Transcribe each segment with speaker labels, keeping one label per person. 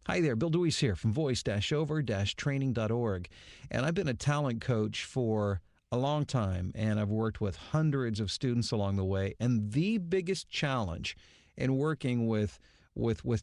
Speaker 1: Hi there, Bill Deweese here from voice-over-training.org. And I've been a talent coach for a long time, and I've worked with hundreds of students along the way. And the biggest challenge in working with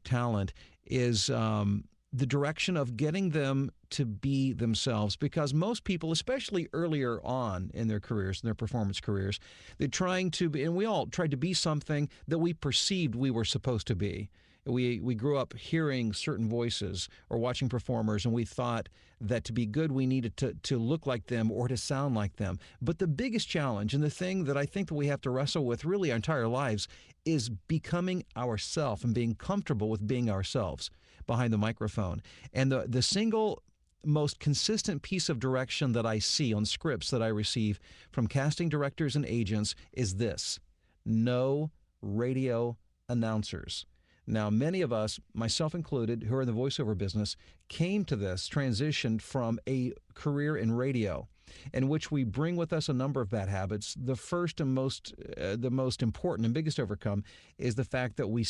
Speaker 1: talent is the direction of getting them to be themselves, because most people, especially earlier on in their careers, in their performance careers, they're trying to be, and we all tried to be something that we perceived we were supposed to be. We grew up hearing certain voices or watching performers, and we thought that to be good, we needed to look like them or to sound like them. But the biggest challenge, and the thing that I think that we have to wrestle with really our entire lives, is becoming ourselves and being comfortable with being ourselves behind the microphone. And the single most consistent piece of direction that I see on scripts that I receive from casting directors and agents is this: no radio announcers. Now, many of us, myself included, who are in the voiceover business, came to this transition from a career in radio, in which we bring with us a number of bad habits. The first and the most important and biggest overcome is the fact that we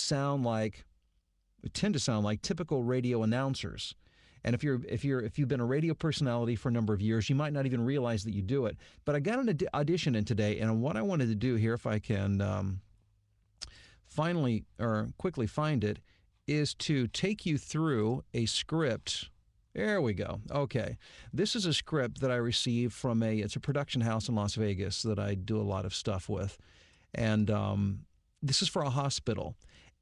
Speaker 1: tend to sound like typical radio announcers. And if you've been a radio personality for a number of years, you might not even realize that you do it. But I got an audition in today, and what I wanted to do here, if I can quickly find it, is to take you through a script. There we go. Okay. This is a script that I received from it's a production house in Las Vegas that I do a lot of stuff with. And this is for a hospital.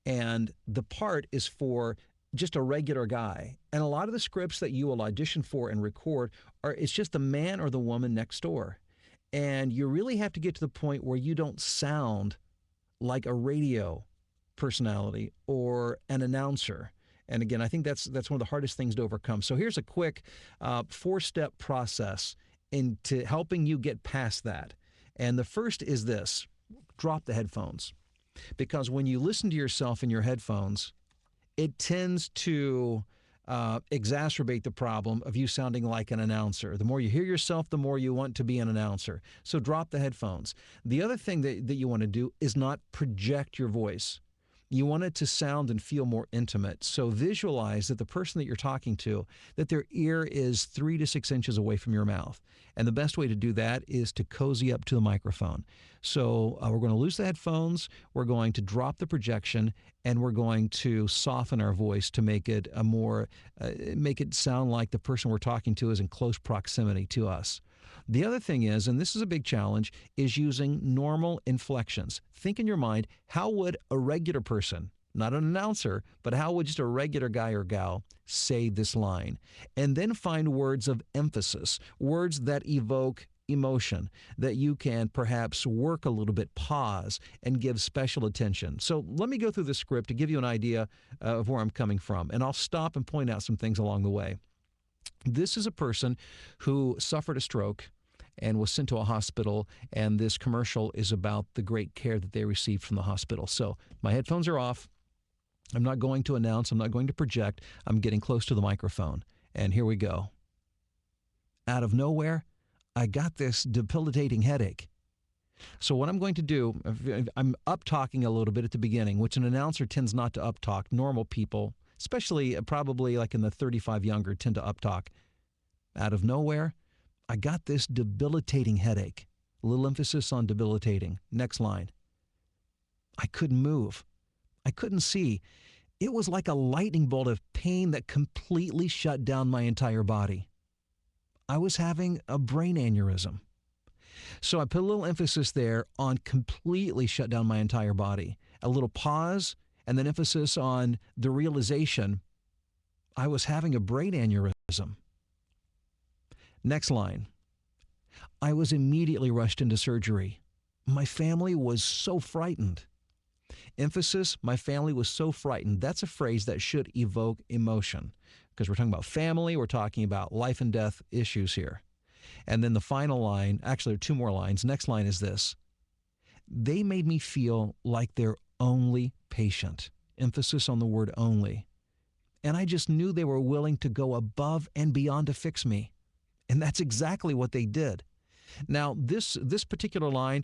Speaker 1: And the part is for just a regular guy. And a lot of the scripts that you will audition for and record it's just the man or the woman next door. And you really have to get to the point where you don't sound like a radio personality or an announcer. And again, I think that's one of the hardest things to overcome. So here's a quick 4-step process into helping you get past that. And the first is this: drop the headphones. Because when you listen to yourself in your headphones, it tends to exacerbate the problem of you sounding like an announcer. The more you hear yourself, the more you want to be an announcer. So drop the headphones. The other thing that you want to do is not project your voice. You want it to sound and feel more intimate. So visualize that the person that you're talking to, that their ear is 3 to 6 inches away from your mouth. And the best way to do that is to cozy up to the microphone. So we're going to lose the headphones, we're going to drop the projection, and we're going to soften our voice to make it make it sound like the person we're talking to is in close proximity to us. The other thing is, and this is a big challenge, is using normal inflections. Think in your mind, how would a regular person, not an announcer, but how would just a regular guy or gal say this line? And then find words of emphasis, words that evoke emotion, that you can perhaps work a little bit, pause, and give special attention. So let me go through the script to give you an idea of where I'm coming from, and I'll stop and point out some things along the way. This is a person who suffered a stroke and was sent to a hospital, and this commercial is about the great care that they received from the hospital. So my headphones are off. I'm not going to announce. I'm not going to project. I'm getting close to the microphone. And here we go. Out of nowhere, I got this debilitating headache. So what I'm going to do, I'm up-talking a little bit at the beginning, which an announcer tends not to up-talk. Normal people, especially probably like in the 35 younger, tend to up-talk. Out of nowhere, I got this debilitating headache. A little emphasis on debilitating. Next line. I couldn't move. I couldn't see. It was like a lightning bolt of pain that completely shut down my entire body. I was having a brain aneurysm. So I put a little emphasis there on completely shut down my entire body. A little pause, and then emphasis on the realization I was having a brain aneurysm. Next line. I was immediately rushed into surgery. My family was so frightened. Emphasis, my family was so frightened. That's a phrase that should evoke emotion, because we're talking about family, we're talking about life and death issues here. And then the final line, actually there are 2 more lines. Next line is this. They made me feel like their only patient. Emphasis on the word only. And I just knew they were willing to go above and beyond to fix me. And that's exactly what they did. Now, this particular line,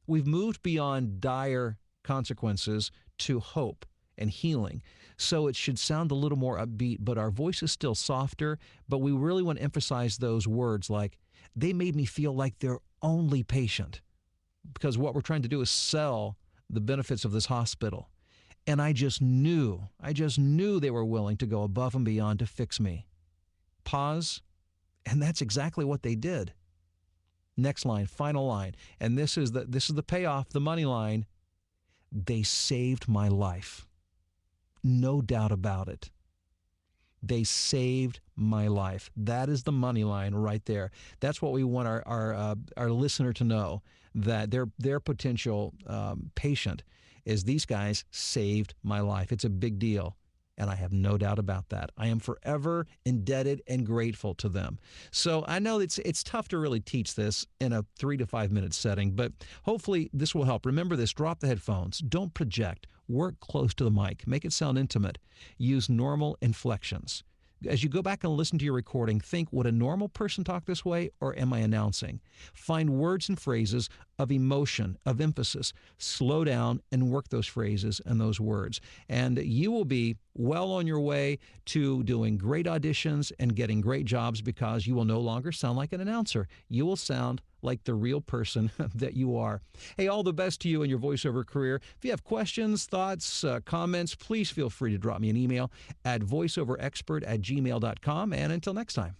Speaker 1: we've moved beyond dire consequences to hope. and healing. So it should sound a little more upbeat, but our voice is still softer. But we really want to emphasize those words like, they made me feel like their only patient. Because what we're trying to do is sell the benefits of this hospital. And I just knew they were willing to go above and beyond to fix me. Pause, and that's exactly what they did. Next line, final line, and this is the payoff, the money line. They saved my life. No doubt about it. They saved my life. That is the money line right there. That's what we want our listener to know, that their potential patient is, these guys saved my life. It's a big deal. And I have no doubt about that. I am forever indebted and grateful to them. So I know it's tough to really teach this in a 3 to 5 minute setting, but hopefully this will help. Remember this, drop the headphones. Don't project. Work close to the mic. Make it sound intimate. Use normal inflections. As you go back and listen to your recording, think, would a normal person talk this way, or am I announcing? Find words and phrases of emotion, of emphasis. Slow down and work those phrases and those words. And you will be well on your way to doing great auditions and getting great jobs, because you will no longer sound like an announcer. You will sound like the real person that you are. Hey, all the best to you in your voiceover career. If you have questions, thoughts, comments, please feel free to drop me an email at voiceoverexpert@gmail.com. And until next time.